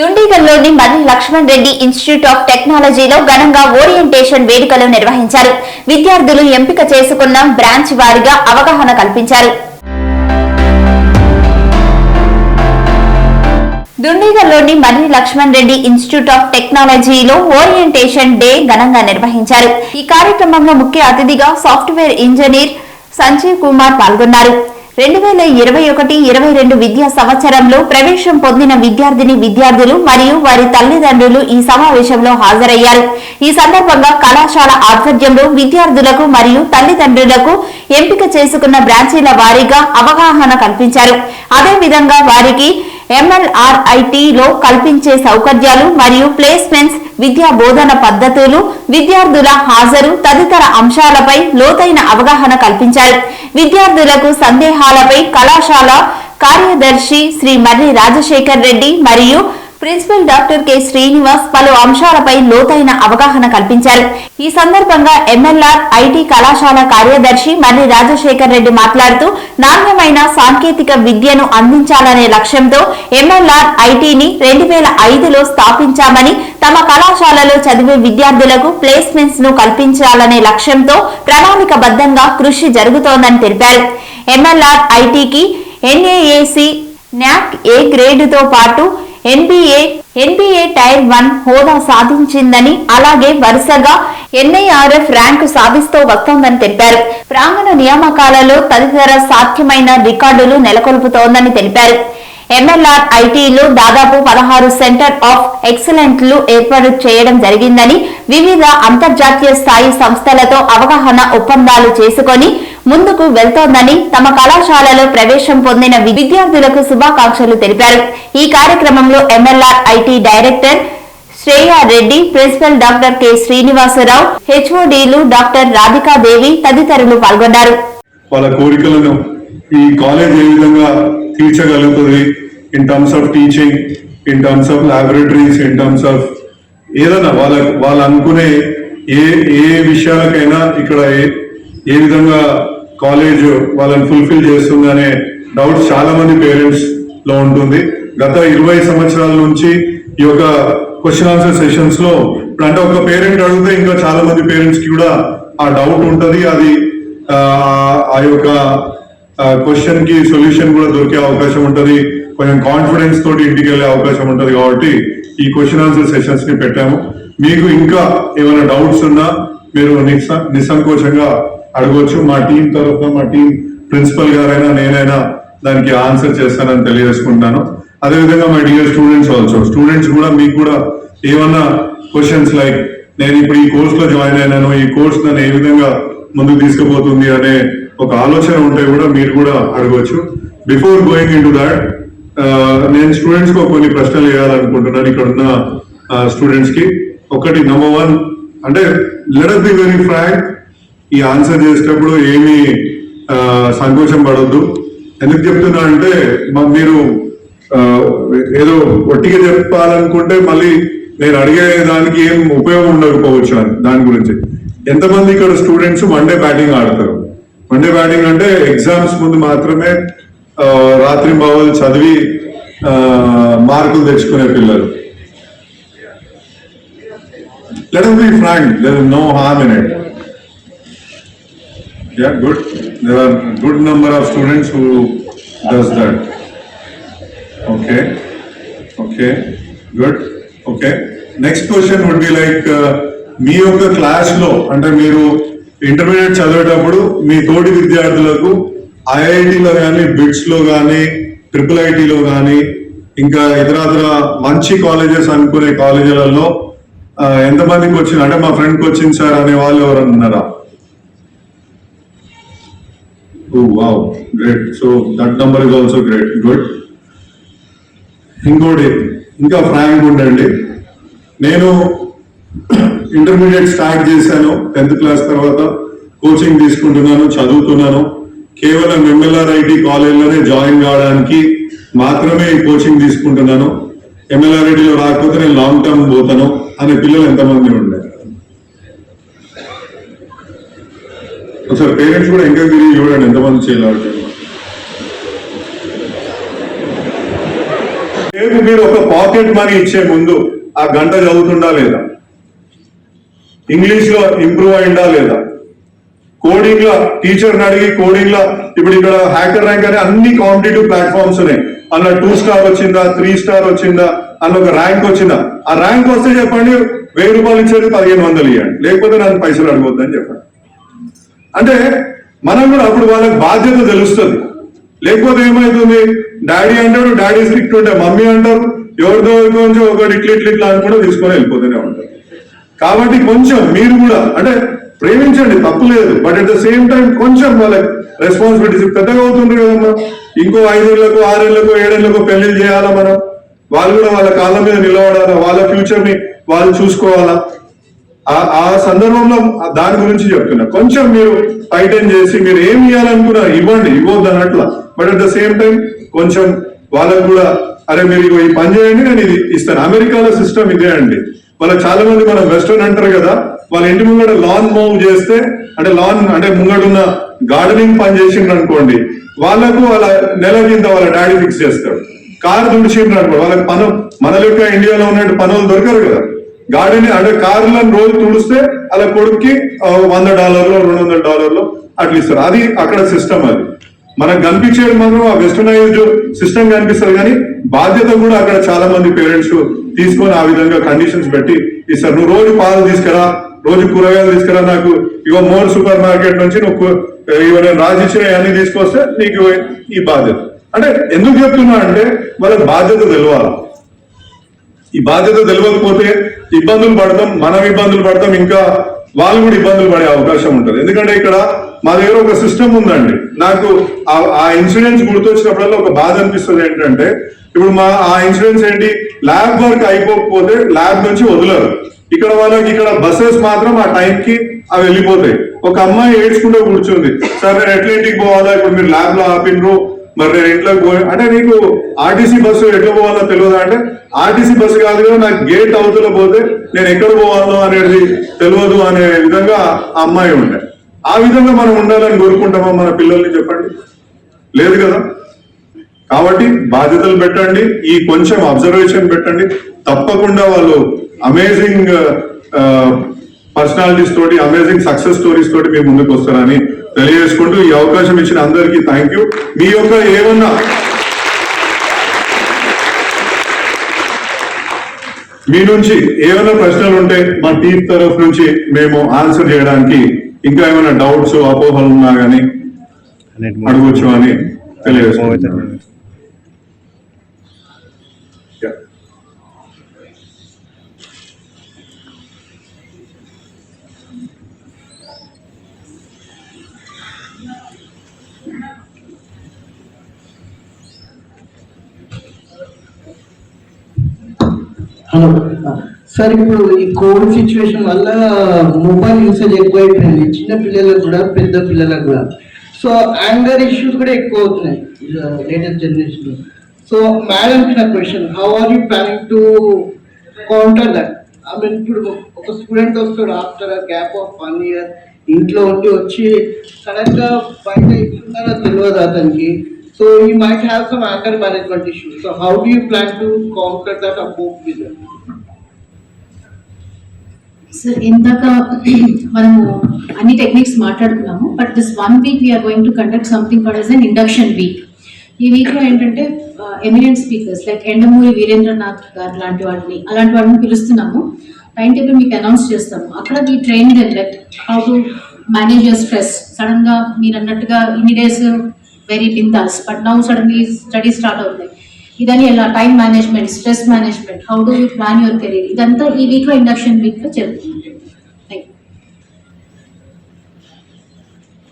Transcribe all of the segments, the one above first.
దుండిగల్లోని Marri Laxman Reddy institute of టెక్నాలజీలో ఘనంగా orientation వేడుకలు నిర్వహించారు. విద్యార్థులు ఎంపిక చేసుకున్న బ్రాంచ్ వారీగా అవగాహన కల్పించారు. దుండిగల్లోని మర్రి లక్ష్మణ్ రెడ్డి ఇన్స్టిట్యూట్ ఆఫ్ టెక్నాలజీలో ఓరియంటేషన్ డే ఘనంగా నిర్వహించారు. ఈ కార్యక్రమంలో ముఖ్య అతిథిగా సాఫ్ట్వేర్ ఇంజనీర్ సంజీవ్ కుమార్ పాల్గొన్నారు. 2021-22 విద్యా సంవత్సరంలో ప్రవేశం పొందిన విద్యార్థులు మరియు వారి తల్లిదండ్రులు ఈ సమావేశంలో హాజరయ్యారు. ఈ సందర్భంగా కళాశాల ఆధ్వర్యంలో విద్యార్థులకు మరియు తల్లిదండ్రులకు ఎంపిక చేసుకున్న బ్రాంచీల వారీగా అవగాహన కల్పించారు. అదేవిధంగా వారికి MLRITలో కల్పించే సౌకర్యాలు మరియు ప్లేస్మెంట్స్, విద్యా బోధన పద్ధతులు, విద్యార్థుల హాజరు తదితర అంశాలపై లోతైన అవగాహన కల్పించారు. విద్యార్థులకు సందేహాలపై కళాశాల కార్యదర్శి శ్రీ మర్రి రాజశేఖర్ రెడ్డి మరియు ప్రిన్సిపల్ డాక్టర్ కె శ్రీనివాస్ పలు అంశాలపై లోతైన అవగాహన కల్పించారు. ఈ సందర్భంగా MLRIT కళాశాల కార్యదర్శి మర్రి రాజశేఖర్ రెడ్డి మాట్లాడుతూ నాణ్యమైన సాంకేతిక విద్యను అందించాలనే లక్ష్యంతో MLRITని 2005లో స్థాపించామని, తమ కళాశాలలో చదివే విద్యార్థులకు ప్లేస్మెంట్స్ ను కల్పించాలనే లక్ష్యంతో ప్రణాళికబద్ధంగా కృషి జరుగుతోందని తెలిపారు. MLRITకి NAAC NAC A గ్రేడ్తో పాటు NBA టైర్ 1 హోదా సాధించిందని, అలాగే వరుసగా NIRF ర్యాంకు సాధిస్తూ వస్తోందని తెలిపారు. ప్రాంగణ నియామకాలలో తదితర సాధ్యమైన రికార్డులు నెలకొల్పుతోందని తెలిపారు. MLRITలో దాదాపు 16 సెంటర్ ఆఫ్ ఎక్సలెంట్లు ఏర్పాటు చేయడం జరిగిందని, వివిధ అంతర్జాతీయ స్థాయి సంస్థలతో అవగాహన ఒప్పందాలు చేసుకొని ముందుకు వెళ్తోందని, తమ కళాశాలలో ప్రవేశం పొందిన విద్యార్థులకు శుభాకాంక్షలు తెలిపారు. ఈ కార్యక్రమంలో MLRIT director Shreya Reddy, principal doctor K Srinivasa Rao, HODలు డాక్టర్ రాధికాదేవి తదితరులు పాల్గొన్నారు. వాళ్ళ కోరికలను ఈ కాలేజ్ ఏ విధంగా తీర్చగలుగుతుంది in terms of teaching, in terms of laboratories, in terms of ఏదైనా వాళ్ళు అనుకునే ఏ విషయాలకైనా ఇక్కడ ఏ విధంగా కాలేజ్ వాళ్ళని ఫుల్ఫిల్ చేస్తుంది అనే డౌట్స్ చాలా మంది పేరెంట్స్ లో ఉంటుంది. గత 20 సంవత్సరాల నుంచి ఈ యొక్క క్వశ్చన్ ఆన్సర్ సెషన్స్ లో అంటే ఒక పేరెంట్ అడిగితే ఇంకా చాలా మంది పేరెంట్స్ కి కూడా ఆ డౌట్ ఉంటుంది. అది ఆ యొక్క క్వశ్చన్ కి సొల్యూషన్ కూడా దొరికే అవకాశం ఉంటుంది. కొంచెం కాన్ఫిడెన్స్ తోటి ఇంటికి వెళ్ళే అవకాశం ఉంటుంది. కాబట్టి ఈ క్వశ్చన్ ఆన్సర్ సెషన్స్ ని పెట్టాము. మీకు ఇంకా ఏమైనా డౌట్స్ ఉన్నా మీరు నిస్సంకోచంగా అడగవచ్చు. మా టీం తరఫున మా టీం ప్రిన్సిపల్ గారైనా నేనైనా దానికి ఆన్సర్ చేస్తానని తెలియజేసుకుంటాను. అదేవిధంగా my dear students also, students కూడా మీకు కూడా ఏమన్నా క్వశ్చన్స్ లైక్ నేను ఇప్పుడు ఈ కోర్స్ లో జాయిన్ అయినాను, ఈ కోర్స్ నన్ను ఏ విధంగా ముందుకు తీసుకుపోతుంది అనే ఒక ఆలోచన ఉంటే కూడా మీరు కూడా అడగవచ్చు. Before going in to that నేను స్టూడెంట్స్ కు కొన్ని ప్రశ్నలు వేయాలనుకుంటున్నాను. ఇక్కడ ఉన్న స్టూడెంట్స్ కి ఒకటి, నెంబర్ 1 అంటే let us be very frank. ఈ ఆన్సర్ చేసేటప్పుడు ఏమీ సంకోచం పడొద్దు. ఎందుకు చెప్తున్నా అంటే మీరు ఏదో ఒట్టిగా చెప్పాలనుకుంటే మళ్ళీ నేను అడిగే దానికి ఏం ఉపయోగం ఉండకపోవచ్చు అని దాని గురించి. ఎంతమంది ఇక్కడ స్టూడెంట్స్ వన్డే బ్యాటింగ్ ఆడతారు? వన్డే బ్యాటింగ్ అంటే ఎగ్జామ్స్ ముందు మాత్రమే రాత్రి బావలు చదివి మార్కులు తెచ్చుకునే పిల్లలు. Let us be frank, there is no harm in it. Yeah, good. There are good number of students who does that. Okay, good. Okay. Next question would be like, మీ యొక్క class లో అంటే మీరు ఇంటర్మీడియట్ చదివేటప్పుడు మీ తోటి విద్యార్థులకు IITలో కానీ, bits లో కానీ, IIITలో కానీ, ఇంకా ఇతర మంచి కాలేజెస్ అనుకునే కాలేజీలలో ఎంతమందికి వచ్చింది? అంటే మా ఫ్రెండ్కి వచ్చింది సార్ అనే వాళ్ళు ఎవరన్నా ఉన్నారా? Wow, great. So that number is also great, good. ఇంకోటి ఇంకా ఫ్రాంక్ ఉండండి. నేను ఇంటర్మీడియట్ స్టార్ట్ చేశాను, 10th క్లాస్ తర్వాత కోచింగ్ తీసుకుంటున్నాను, చదువుతున్నాను. కేవలం MLRIT కాలేజ్లోనే జాయిన్ కావడానికి మాత్రమే కోచింగ్ తీసుకుంటున్నాను. MLRITలో రాకపోతే నేను లాంగ్ టర్మ్ పోతాను అనే పిల్లలు ఎంతమంది ఉండే? ఒకసారి పేరెంట్స్ కూడా ఇంకా తిరిగి చూడండి ఎంతమంది చేయాలి. రేపు మీరు ఒక పాకెట్ మనీ ఇచ్చే ముందు ఆ గంట చదువుతుందా లేదా, ఇంగ్లీష్ లో ఇంప్రూవ్ అయిందా లేదా, కోడింగ్ లో టీచర్ని అడిగి కోడింగ్ లో ఇప్పుడు ఇక్కడ హ్యాకర్ ర్యాంక్ అనే అన్ని కాంపిటేటివ్ ప్లాట్ఫామ్స్ ఉన్నాయి, అందులో 2 స్టార్ వచ్చిందా 3 స్టార్ వచ్చిందా అందులో ఒక ర్యాంక్ వచ్చిందా, ఆ ర్యాంక్ వస్తే చెప్పండి 1000 రూపాయలు ఇచ్చేది 1500 ఇవ్వండి, లేకపోతే నన్ను పైసలు అడగొద్దని చెప్పండి. అంటే మనం కూడా అప్పుడు వాళ్ళకి బాధ్యత తెలుస్తుంది. లేకపోతే ఏమైతుంది, డాడీ అంటాడు, డాడీ స్ట్రిక్ట్ ఉంటే మమ్మీ అంటారు, ఎవరిదో కొంచెం ఒకటి ఇట్లా అని కూడా తీసుకొని వెళ్ళిపోతూనే ఉంటారు. కాబట్టి కొంచెం మీరు కూడా అంటే ప్రేమించండి, తప్పు లేదు, but at the same time కొంచెం వాళ్ళకి రెస్పాన్సిబిలిటీస్ పెద్దగా అవుతుంది కదమ్మా. ఇంకో 5 ఏళ్లకు 6 ఏళ్లకు 7 ఏళ్లకు పెళ్లి చేయాలా మనం, వాళ్ళు కూడా వాళ్ళ కాళ్ళ మీద నిలబడాలా, వాళ్ళ ఫ్యూచర్ ని వాళ్ళు చూసుకోవాలా. ఆ సందర్భంలో దాని గురించి చెప్తున్నా. కొంచెం మీరు టైటన్ చేసి మీరు ఏమి ఇవ్వాలనుకున్నా ఇవ్వండి, ఇవ్వద్దు అన్నట్ల, but at the same time కొంచెం వాళ్ళకు కూడా అరే మీరు ఈ పని చేయండి నేను ఇది ఇస్తాను. అమెరికాలో సిస్టమ్ ఇదే అండి. వాళ్ళకి చాలా మంది మనం వెస్టర్న్ అంటారు కదా, వాళ్ళ ఇంటి ముంగడ లాన్ మూవ్ చేస్తే అంటే లాన్ అంటే ముంగడున్న గార్డెనింగ్ పని చేసిండ్రు అనుకోండి, వాళ్ళకు వాళ్ళ నెల కింద వాళ్ళ డాడీ ఫిక్స్ చేస్తాడు. కారు తుడిచిండ్రు అనుకోండి, వాళ్ళకి మన లెక్క ఇండియాలో ఉన్నట్టు పనులు దొరకరు కదా. గార్డెనింగ్ అంటే కార్లను రోజు తుడిస్తే అలా కొడుక్కి $100 $200 అట్లా ఇస్తారు. అది అక్కడ సిస్టమ్. అది మనకు కనిపించేది మాత్రం ఆ వెస్టర్నైజ్డ్ సిస్టమ్ కనిపిస్తుంది, కానీ బాధ్యత కూడా అక్కడ చాలా మంది పేరెంట్స్ తీసుకొని ఆ విధంగా కండిషన్స్ పెట్టి ఇస్తారు. నువ్వు రోజు పాలు తీసుకురా, రోజు కూరగాయలు తీసుకురా, నాకు ఇగో మోర్ సూపర్ మార్కెట్ నుంచి నువ్వు ఇవన్నీ రాజిచ్చిన అన్ని తీసుకొస్తే నీకు ఈ బాధ్యత. అంటే ఎందుకు చెప్తున్నా అంటే వాళ్ళకి బాధ్యత తెలియాలి. ఈ బాధ్యత తెలియకపోతే ఇబ్బందులు పడతాం, మనం ఇబ్బందులు పడతాం, ఇంకా వాళ్ళు కూడా ఇబ్బందులు పడే అవకాశం ఉంటుంది. ఎందుకంటే ఇక్కడ మా దగ్గర ఒక సిస్టమ్ ఉందండి. నాకు ఆ ఇన్సిడెంట్స్ గుర్తొచ్చినప్పుడల్లా ఒక బాధ అనిపిస్తుంది. ఏంటంటే ఇప్పుడు ఆ ఇన్సిడెంట్స్ ఏంటి, ల్యాబ్ వర్క్ అయిపోకపోతే ల్యాబ్ నుంచి వదలరు. ఇక్కడ వాళ్ళకి ఇక్కడ బస్సెస్ మాత్రం ఆ టైంకి అవి వెళ్ళిపోతాయి. ఒక అమ్మాయి ఏడ్చుకుంటూ కూర్చుంది, సార్ నేను ఎట్లా ఇంటికి పోవాలా, ఇప్పుడు మీరు ల్యాబ్ లో ఆపినరు, మరి నేను ఇంట్లోకి పోయి అంటే నీకు ఆర్టీసీ బస్సు ఎట్లా పోవాలో తెలియదా అంటే, ఆర్టీసీ బస్సు కాదు కదా, నాకు గేట్ అవతల పోతే నేను ఎక్కడ పోవాలో అనేది తెలియదు అనే విధంగా ఆ అమ్మాయి ఉండే. ఆ విధంగా మనం ఉండాలని కోరుకుంటామా మన పిల్లల్ని, చెప్పండి? లేదు కదా. కాబట్టి బాధ్యతలు పెట్టండి, ఈ కొంచెం అబ్జర్వేషన్ పెట్టండి, తప్పకుండా వాళ్ళు అమేజింగ్ పర్సనాలిటీస్ తోటి అమేజింగ్ సక్సెస్ స్టోరీస్ తోటి మీ ముందుకు వస్తారని తెలియజేసుకుంటూ ఈ అవకాశం ఇచ్చిన అందరికీ థ్యాంక్ యూ. మీ యొక్క ఏమన్నా మీ నుంచి ఏమైనా ప్రశ్నలు ఉంటే మా టీం తరఫు నుంచి మేము ఆన్సర్ చేయడానికి, ఇంకా ఏమైనా డౌట్స్ అపోహలు ఉన్నా కానీ అడగొచ్చు అని తెలియజేసుకుంటున్నాను. హలో సార్, ఇప్పుడు ఈ కోవిడ్ సిచ్యువేషన్ వల్ల మొబైల్ యూసేజ్ ఎక్కువైపోయింది, చిన్న పిల్లలకు కూడా పెద్ద పిల్లలకు కూడా. సో యాంగర్ ఇష్యూస్ కూడా ఎక్కువ అవుతున్నాయి లేటెస్ట్ జనరేషన్. సో మేడంకి నా question, how are you planning to counter that? I mean ఇప్పుడు ఒక స్టూడెంట్ వస్తాడు ఆఫ్టర్ గ్యాప్ ఆఫ్ 1 year, ఇంట్లో ఉండి వచ్చి సడన్ గా బయట ఇస్తున్నారో తెలియదు అతనికి. So you might have some anger management issues. So how do you plan to counter that or cope with it? Sir, ఇందాక మనము అన్ని టెక్నిక్స్ మాట్లాడుకున్నాము, but this 1 week we are going to conduct something called as an induction week. ఈ వీక్లో ఏంటంటే eminent speakers like Yandamuri Veerendranath garu లాంటి అలాంటి వాళ్ళని పిలుస్తున్నాము. టైం టేబుల్ మీకు అనౌన్స్ చేస్తాము. అక్కడ we train them like how to manage your stress. Sudden గా మీరు అన్నట్టుగా ఇన్ని days very bindaas, but now suddenly study start అవుతాయి. ఇదని ఎలా time management, stress management, how do you plan your career, ఇదంతా ఈ వీక్లో ఇండక్షన్ వీక్లో జరుగుతుంది.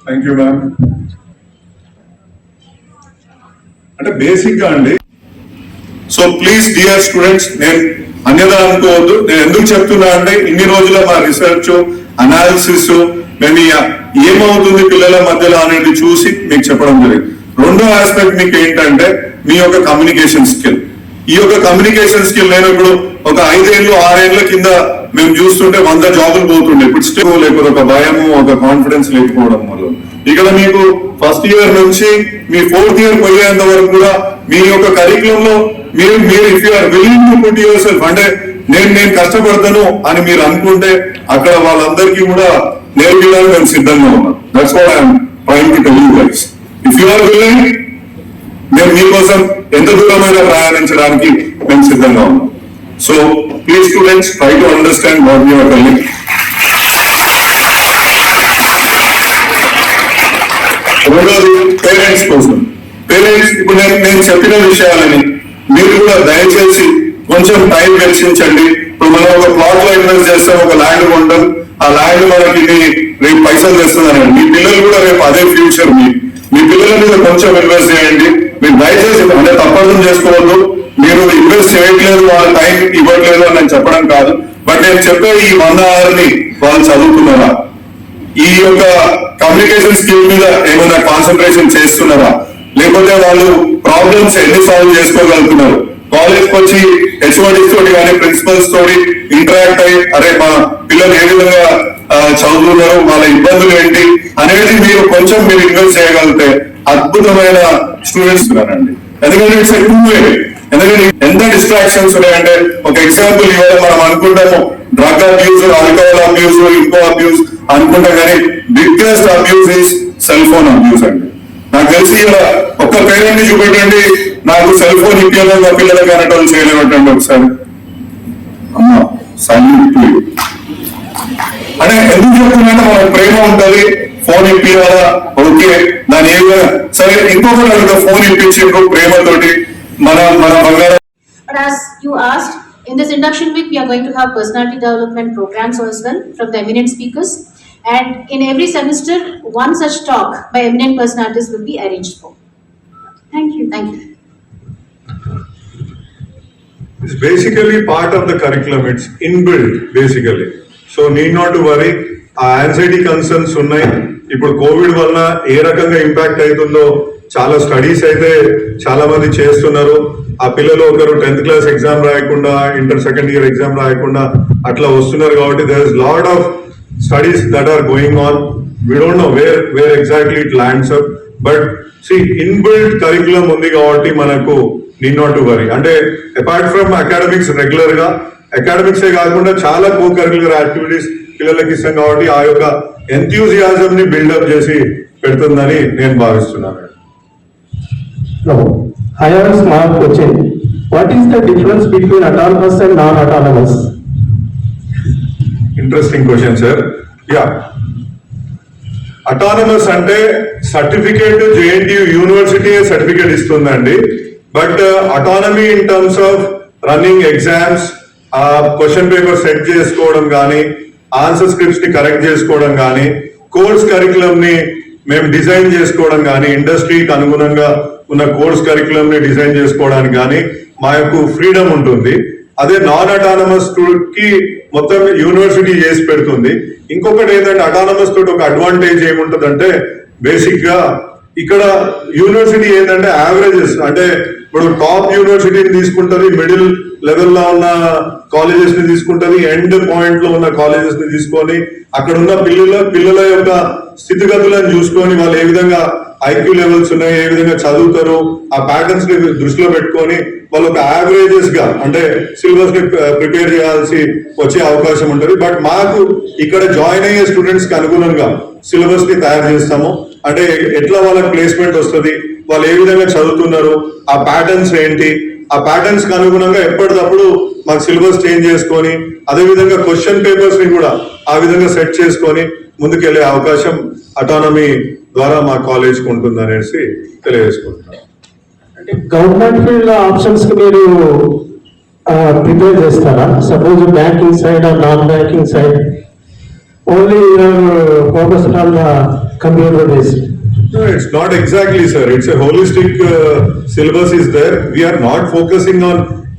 Thank you ma'am. అంటే బేసిక్ గా అండి, సో ప్లీజ్ డియర్ స్టూడెంట్స్, నేను అన్యదా అనుకోవద్దు. నేను ఎందుకు చెప్తున్నా అంటే ఇన్ని రోజుల మా రీసెర్చ్ అనాలిసిస్ మేము ఏమవుతుంది పిల్లల మధ్యలో అనేది చూసి మీకు చెప్పడం జరిగింది. రెండో ఆస్పెక్ట్ మీకు ఏంటంటే మీ యొక్క కమ్యూనికేషన్ స్కిల్. ఈ యొక్క కమ్యూనికేషన్ స్కిల్ నేను ఇప్పుడు ఒక 5 ఏళ్ళు 6 ఏళ్ల కింద మేము చూస్తుంటే 100 జాబులు పోతుండే. ఇప్పుడు స్టిల్ లేకపోతే ఒక భయము, ఒక కాన్ఫిడెన్స్ లేకపోవడం వల్ల ఇక్కడ మీకు ఫస్ట్ ఇయర్ నుంచి మీ 4th year పోయేంత వరకు కూడా మీ యొక్క కరికులంలో మీరు if you are willing to put yourself, అంటే నేను కష్టపడతాను అని మీరు అనుకుంటే అక్కడ వాళ్ళందరికీ కూడా నేర్పించడానికి మేము సిద్ధంగా ఉన్నాం. That's what I'm trying to tell you guys. If you are willing, మేము మీకోసం ఎంత దూరమైనా ప్రయాణించడానికి మేము సిద్ధంగా ఉన్నాం. So please students, try to understand what you are telling. రెండోది పేరెంట్స్ కోసం. పేరెంట్స్, ఇప్పుడు నేను చెప్పిన విషయాలని మీరు కూడా దయచేసి కొంచెం టైం వెచ్చించండి. ఇప్పుడు మనం ఒక ప్లాట్ లో ఇన్వెస్ట్ చేస్తాం, ఒక ల్యాండ్ కొంటాం, ఆ ల్యాండ్ మనకి రేపు పైసలు తెస్తుందని. మీ పిల్లలు కూడా రేపు అదే ఫ్యూచర్. మీ పిల్లల మీద కొంచెం ఇన్వెస్ట్ చేయండి. మీరు దయచేసి, అంటే తప్పర్థం చేసుకోవద్దు, మీరు ఇన్వెస్ట్ చేయట్లేదు, వాళ్ళ టైం ఇవ్వట్లేదు అని నేను చెప్పడం కాదు. బట్ నేను చెప్పే ఈ 100 hours వాళ్ళు చదువుతున్నారా, ఈ యొక్క కమ్యూనికేషన్ స్కిల్ మీద ఏమైనా కాన్సన్ట్రేషన్ చేస్తున్నారా, లేకపోతే వాళ్ళు ప్రాబ్లమ్స్ ఎన్ని సాల్వ్ చేసుకోగలుగుతున్నారు, కాలేజ్కి వచ్చి హెచ్ఓడిస్ తోటి కానీ ప్రిన్సిపల్స్ తోటి ఇంటరాక్ట్ అయ్యి అరే మా పిల్లలు ఏ విధంగా చదువుతున్నారు, వాళ్ళ ఇబ్బందులు ఏంటి అనేది మీరు కొంచెం మీరు ఇన్వెస్ట్ చేయగలిగితే అద్భుతమైన స్టూడెంట్స్ ఉన్నారండి. ఎందుకంటే ఇట్స్ ఎ టూ వే. ఎందుకంటే ఎంత డిస్ట్రాక్షన్స్ ఉన్నాయంటే, ఒక ఎగ్జాంపుల్ ఇవాళ మనం అనుకుంటాము డ్రగ్ అబ్యూస్, ఆల్కహాల్ అబ్యూస్, ఇంకో అబ్యూస్ అనుకుంటాం, కానీ biggest abuse is cell phone abuse అండి. నాకు తెలిసి ఇలా ఒక్క పేరెంట్ ని చూపెట్టండి, నాకు సెల్ ఫోన్ ఇప్పియాలో మా పిల్లలకి అనటం చేయలేమంటండి ఒకసారి. అమ్మా సైలెంట్ అంటే ఎందుకు చెప్తున్నా, మనకు ప్రేమ ఉంటది, ఫోన్ ఇప్పియాలా, ఓకే, దాని ఏమైనా సరే. ఇంకొకటి అడుగుతా, ఫోన్ ఇప్పించిండ్రు ప్రేమతోటి మన బంగారం. But as you asked, in this induction week, we are going to have personality development programs as well from the eminent speakers. And in every semester, one such talk by eminent personalities will be arranged for. Thank you. Thank you. It's basically part of the curriculum. It's inbuilt basically. So need not to worry. Anxiety concerns ఉన్నాయి. ఇప్పుడు Covid వలన ఏ రకంగా impact అవుతుందో చాలా studies అయితే చాలా మంది చేస్తున్నారు. ఆ పిల్లలు ఒకరు 10th class ఎగ్జామ్ రాయకుండా, ఇంటర్ సెకండ్ ఇయర్ ఎగ్జామ్ రాయకుండా అట్లా వస్తున్నారు. కాబట్టి there is lot of studies that are going on. We don't know where exactly it lands up, but see, inbuilt curriculum ఉంది కాబట్టి మనకు need not to worry. అంటే apart from academics, regular గా academics ఏ కాకుండా చాలా కో కరిక్యులర్ యాక్టివిటీస్ పిల్లలకి ఇస్తాం కాబట్టి ఆ యొక్క ఎంథ్యూజియాజం ని బిల్డప్ చేసి పెడుతుందని నేను భావిస్తున్నాను. హైయర్స్ మార్క్ వచ్చింది. What is the difference between autonomous and non autonomous? Interesting question sir. Yeah, autonomous అంటే సర్టిఫికేట్ జేఎన్టీయూ యూనివర్సిటీ సర్టిఫికేట్ ఇస్తుందండి. But autonomy in terms of running exams, question paper set చేసుకోవడం కానీ, ఆన్సర్ స్క్రిప్ట్స్ ని correct చేసుకోవడం కానీ, course curriculum ని మేము design చేసుకోవడం కానీ, ఇండస్ట్రీకి అనుగుణంగా ఉన్న కోర్స్ కరికులం ని డిజైన్ చేసుకోవడానికి కానీ మా యొక్క ఫ్రీడమ్ ఉంటుంది. అదే నాన్ అటానమస్ కి మొత్తం యూనివర్సిటీ చేసి పెడుతుంది. ఇంకొకటి ఏంటంటే అటానమస్ తోటి ఒక అడ్వాంటేజ్ ఏముంటుందంటే, బేసిక్ గా ఇక్కడ యూనివర్సిటీ ఏంటంటే యావరేజెస్, అంటే ఇప్పుడు టాప్ యూనివర్సిటీని తీసుకుంటది, మిడిల్ లెవెల్లో ఉన్న కాలేజెస్ ని తీసుకుంటది, ఎండ్ పాయింట్ లో ఉన్న కాలేజెస్ ని తీసుకొని అక్కడ ఉన్న పిల్లల యొక్క స్థితిగతులను చూసుకొని వాళ్ళు ఏ విధంగా ఐక్యూ లెవెల్స్ ఉన్నాయి, ఏ విధంగా చదువుతారు, ఆ ప్యాటర్న్స్ ని దృష్టిలో పెట్టుకొని వాళ్ళు ఒక యావరేజెస్ గా అంటే సిలబస్ ని ప్రిపేర్ చేయాల్సి వచ్చే అవకాశం ఉంటుంది. బట్ మాకు ఇక్కడ జాయిన్ అయ్యే స్టూడెంట్స్ కి అనుగుణంగా సిలబస్ ని తయారు చేస్తాము. అంటే ఎట్లా వాళ్ళకి ప్లేస్మెంట్ వస్తుంది, వాళ్ళు ఏ విధంగా చదువుతున్నారు, ఆ ప్యాటర్న్స్ ఏంటి, ఆ ప్యాటర్న్స్ కి అనుగుణంగా ఎప్పటికప్పుడు మాకు సిలబస్ చేంజ్ చేసుకొని అదే విధంగా క్వశ్చన్ పేపర్స్ ని కూడా ఆ విధంగా సెట్ చేసుకొని ముందుకెళ్లే అవకాశం అటానమీ ద్వారా మా కాలేజ్ కు ఉంటుంది అనేసి తెలియజేసుకుంటున్నాను. అంటే గవర్నమెంట్ ఫీల్డ్ ఆప్షన్స్ కి మీరు ప్రిపేర్ చేస్తారా? Suppose banking side or non banking side, only focused on the computer based? No, it's not exactly, sir. It's a holistic syllabus is there. We are not focusing on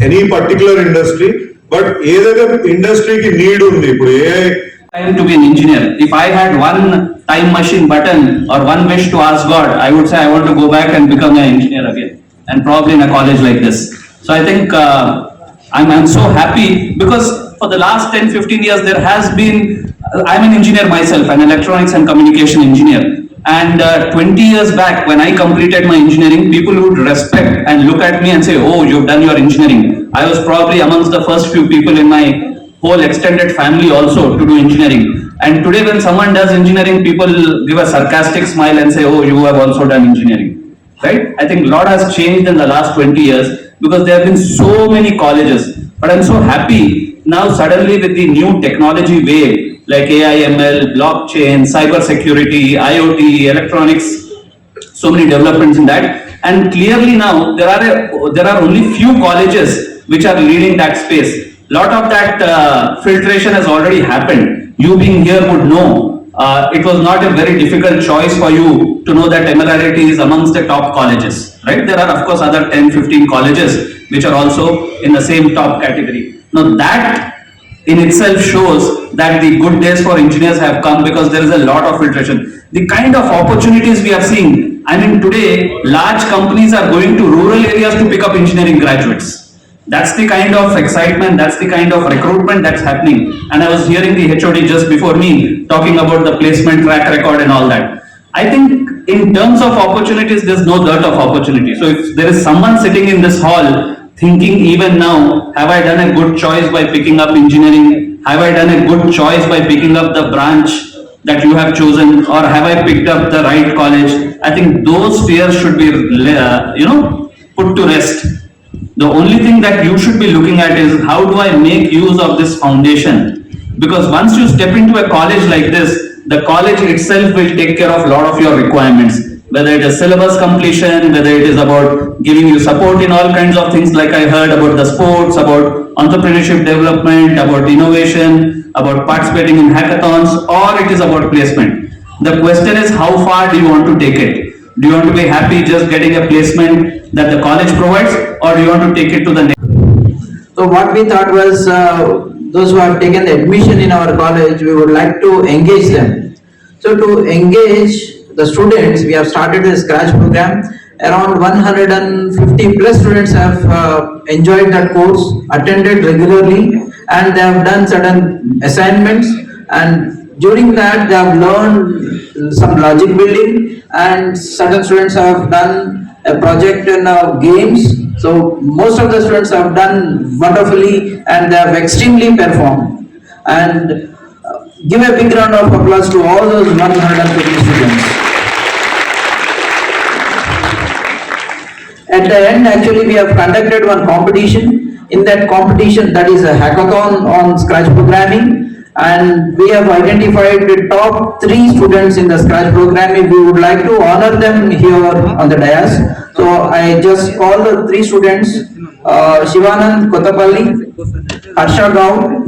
any particular industry, but either industry ki need undi. Ipudu Time to be an engineer. If I had one time machine button or one wish to ask God, I would say I want to go back and become an engineer again, and probably in a college like this. So I think I'm so happy because for the last 10-15 years there has been, I'm an engineer myself, an electronics and communication engineer. And 20 years back, when I completed my engineering, people would respect and look at me and say, "Oh, you've done your engineering." I was probably amongst the first few people in my whole extended family also to do engineering. And today, when someone does engineering, people give a sarcastic smile and say, "Oh, you have also done engineering." Right? I think a lot has changed in the last 20 years because there have been so many colleges. But I'm so happy now suddenly with the new technology wave like AI, ML, blockchain, cyber security, IoT, electronics, so many developments in that. And clearly now there are only few colleges which are leading that space. Lot of that filtration has already happened. You being here would know it was not a very difficult choice for you to know that MLRT is amongst the top colleges, right? There are of course other 10, 15 colleges which are also in the same top category. Now that in itself shows that the good days for engineers have come because there is a lot of filtration. The kind of opportunities we are seeing, I mean today large companies are going to rural areas to pick up engineering graduates. That's the kind of excitement, that's the kind of recruitment that's happening. And I was hearing the HOD just before me talking about the placement track record and all that. I think in terms of opportunities, there's no dearth of opportunity. So if there is someone sitting in this hall thinking even now, have I done a good choice by picking up engineering? Have I done a good choice by picking up the branch that you have chosen? Or have I picked up the right college? I think those fears should be, put to rest. The only thing that you should be looking at is how do I make use of this foundation? Because once you step into a college like this, the college itself will take care of a lot of your requirements. Whether it is syllabus completion, whether it is about giving you support in all kinds of things like I heard about the sports, about entrepreneurship development, about innovation, about participating in hackathons, or it is about placement. The question is how far do you want to take it? Do you want to be happy just getting a placement that the college provides, or do you want to take it to the next? So what we thought was those who have taken the admission in our college, we would like to engage them. So to engage the students, we have started a Scratch program. Around 150 plus students have enjoyed that course, attended regularly, and they have done certain assignments. And during that, they have learned some logic building, and certain students have done a project in games. So most of the students have done wonderfully and they have extremely performed. And give a big round of applause to all those 150 students. At the end, actually, we have conducted one competition. In that competition, that is a hackathon on Scratch programming, and we have identified the top 3 students in the Scratch programming. We would like to honor them here on the dais. So I just call the 3 students, Shivanand Kotapalli, Harsha Gaon,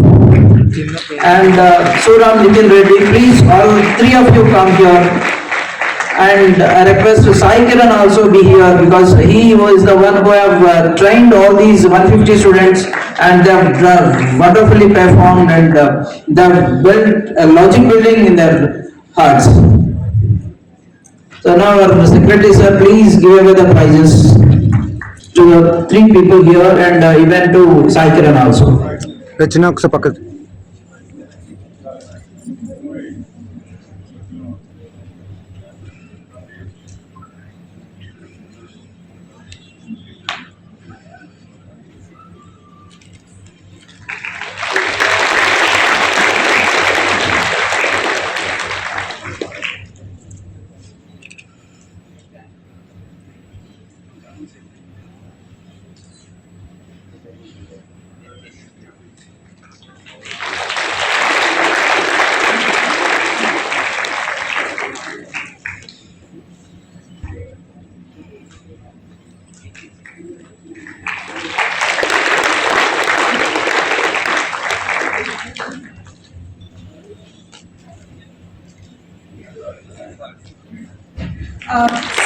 and Suram Nitin Reddy. Please, all 3 of you come here. And I request Sai Kiran also be here because he was the one who have trained all these 150 students, and they have wonderfully performed, and they have built a logic building in their hearts. So now our secretary sir, please give away the prizes to the 3 people here, and even to Sai Kiran also. Rachna ఒకసారి పక్కకు.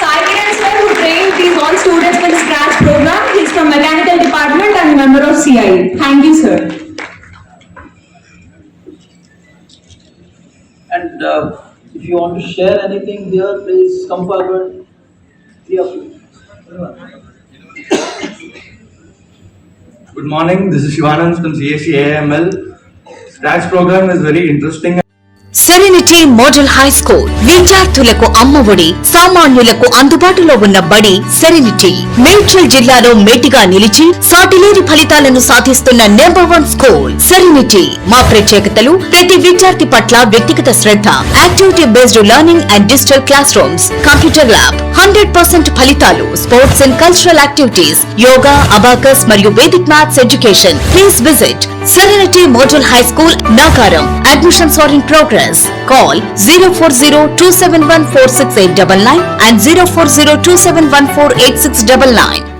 Sai Kiran sir, who trained these all students in Scratch program. He's from mechanical department and member of CIE. Thank you, sir. And if you want to share anything here, please come forward. 3 of you. Good morning, this is Shivanand from CSE AML. Scratch program is very interesting. Serenity model high school విద్యార్థులకు అమ్మఒడి, సామాన్యులకు అందుబాటులో ఉన్న బడి serenity. Medchal జిల్లాలో మేటిగా నిలిచి సాటిలేని ఫలితాలను సాధిస్తున్న #1 స్కూల్ సెరెనిటీ. మా ప్రత్యేకతలు ప్రతి విద్యార్థి పట్ల వ్యక్తిగత శ్రద్ధ, activity based learning and digital classrooms, computer lab, 100% ఫలితాలు, sports and cultural activities, yoga, abacus మరియు Vedic maths education. Please visit Serenity Model High School, Nagaram. Admissions are in progress. Call 040-271-46899 and 040-271-48699.